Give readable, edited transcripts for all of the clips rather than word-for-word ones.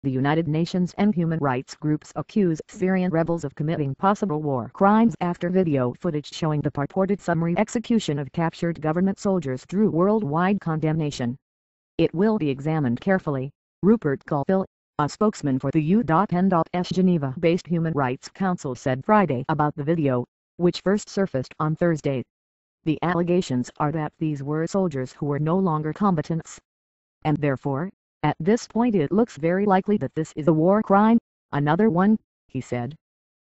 The United Nations and human rights groups accuse Syrian rebels of committing possible war crimes after video footage showing the purported summary execution of captured government soldiers drew worldwide condemnation. It will be examined carefully, Rupert Colville, a spokesman for the U.N.'s Geneva-based Human Rights Council said Friday about the video, which first surfaced on Thursday. The allegations are that these were soldiers who were no longer combatants. And therefore, at this point it looks very likely that this is a war crime, another one, he said.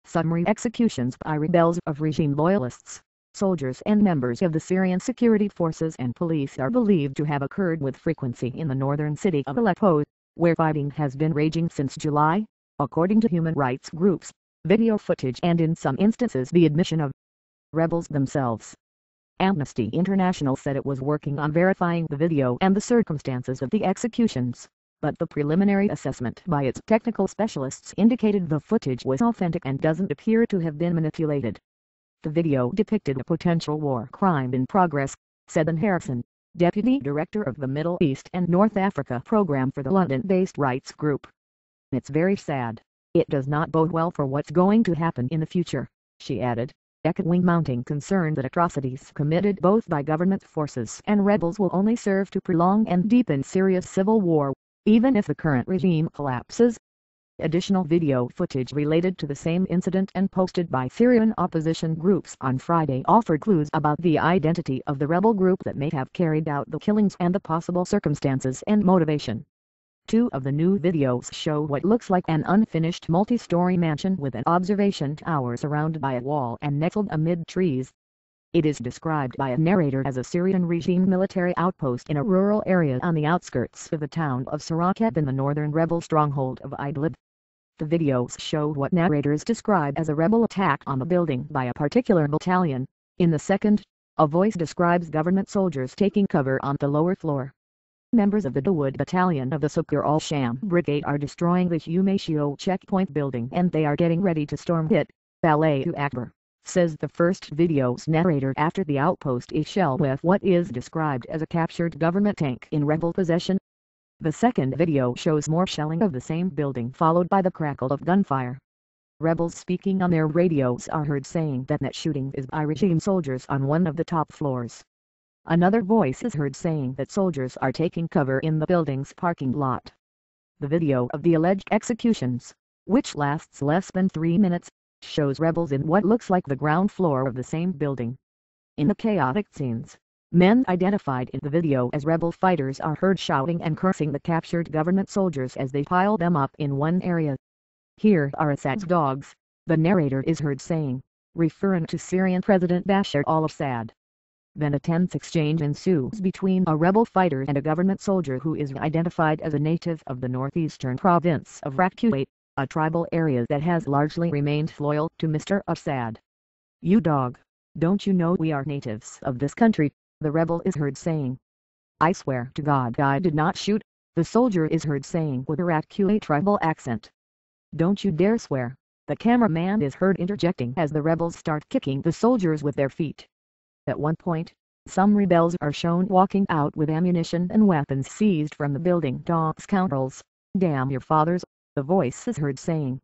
Summary executions by rebels of regime loyalists, soldiers and members of the Syrian security forces and police are believed to have occurred with frequency in the northern city of Aleppo, where fighting has been raging since July, according to human rights groups, video footage and in some instances the admission of rebels themselves. Amnesty International said it was working on verifying the video and the circumstances of the executions, but the preliminary assessment by its technical specialists indicated the footage was authentic and doesn't appear to have been manipulated. The video depicted a potential war crime in progress, said Ben Harrison, Deputy Director of the Middle East and North Africa Program for the London-based rights group. It's very sad. It does not bode well for what's going to happen in the future, she added, echoing mounting concern that atrocities committed both by government forces and rebels will only serve to prolong and deepen Syria's civil war, even if the current regime collapses. Additional video footage related to the same incident and posted by Syrian opposition groups on Friday offered clues about the identity of the rebel group that may have carried out the killings and the possible circumstances and motivation. Two of the new videos show what looks like an unfinished multi-story mansion with an observation tower surrounded by a wall and nestled amid trees. It is described by a narrator as a Syrian regime military outpost in a rural area on the outskirts of the town of Sarakeb in the northern rebel stronghold of Idlib. The videos show what narrators describe as a rebel attack on the building by a particular battalion. In the second, a voice describes government soldiers taking cover on the lower floor. Members of the Dawood Battalion of the Suqur al-Sham Brigade are destroying the Humayshio checkpoint building and they are getting ready to storm it, Allahu Akbar, says the first video's narrator after the outpost is shelled with what is described as a captured government tank in rebel possession. The second video shows more shelling of the same building followed by the crackle of gunfire. Rebels speaking on their radios are heard saying that that shooting is by regime soldiers on one of the top floors. Another voice is heard saying that soldiers are taking cover in the building's parking lot. The video of the alleged executions, which lasts less than 3 minutes, shows rebels in what looks like the ground floor of the same building. In the chaotic scenes, men identified in the video as rebel fighters are heard shouting and cursing the captured government soldiers as they pile them up in one area. "Here are Assad's dogs," the narrator is heard saying, referring to Syrian President Bashar al-Assad. Then a tense exchange ensues between a rebel fighter and a government soldier who is identified as a native of the northeastern province of Raqqa, a tribal area that has largely remained loyal to Mr. Assad. "You dog, don't you know we are natives of this country?" the rebel is heard saying. "I swear to God I did not shoot," the soldier is heard saying with a Raqqa tribal accent. "Don't you dare swear," the cameraman is heard interjecting as the rebels start kicking the soldiers with their feet. At one point, some rebels are shown walking out with ammunition and weapons seized from the building. "Scoundrels, damn your fathers," the voice is heard saying.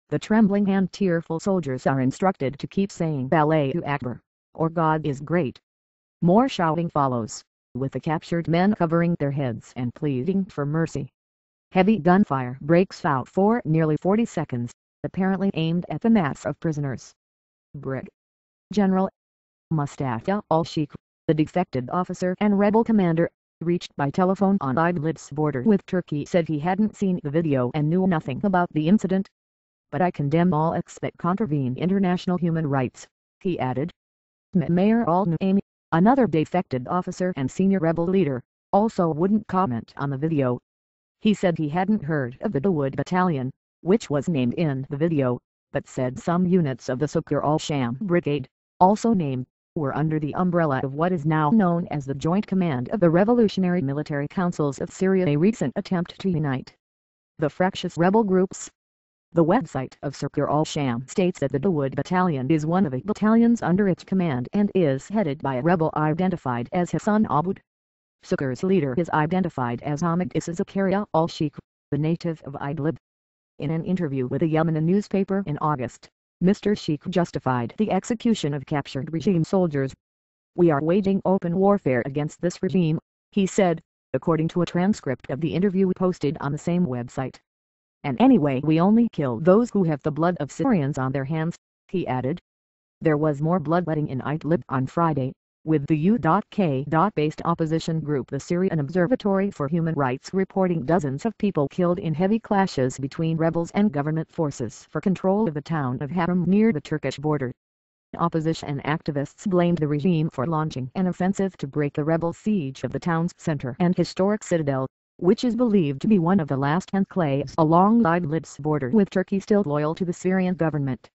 The trembling and tearful soldiers are instructed to keep saying Allahu Akbar, or God is great. More shouting follows, with the captured men covering their heads and pleading for mercy. Heavy gunfire breaks out for nearly 40 seconds, apparently aimed at the mass of prisoners. Brig. General Mustafa al-Sheikh, the defected officer and rebel commander, reached by telephone on Idlib's border with Turkey, said he hadn't seen the video and knew nothing about the incident. "But I condemn all acts that contravene international human rights," he added. Mayor al-Nuaimi, another defected officer and senior rebel leader, also wouldn't comment on the video. He said he hadn't heard of the Dawood Battalion, which was named in the video, but said some units of the Suqur al-Sham Brigade, also named, were under the umbrella of what is now known as the Joint Command of the Revolutionary Military Councils of Syria, a recent attempt to unite the fractious rebel groups. The website of Suqur al-Sham states that the Dawood Battalion is one of 8 battalions under its command and is headed by a rebel identified as Hassan Aboud. Suqur's leader is identified as Ahmed Issa Zakaria al-Sheikh. the native of Idlib. In an interview with a Yemeni newspaper in August, Mr. Sheikh justified the execution of captured regime soldiers. "We are waging open warfare against this regime," he said, according to a transcript of the interview posted on the same website. "And anyway, we only kill those who have the blood of Syrians on their hands," he added. There was more bloodletting in Idlib on Friday, with the UK-based opposition group the Syrian Observatory for Human Rights reporting dozens of people killed in heavy clashes between rebels and government forces for control of the town of Haram near the Turkish border. Opposition activists blamed the regime for launching an offensive to break the rebel siege of the town's center and historic citadel, which is believed to be one of the last enclaves along Idlib's border with Turkey still loyal to the Syrian government.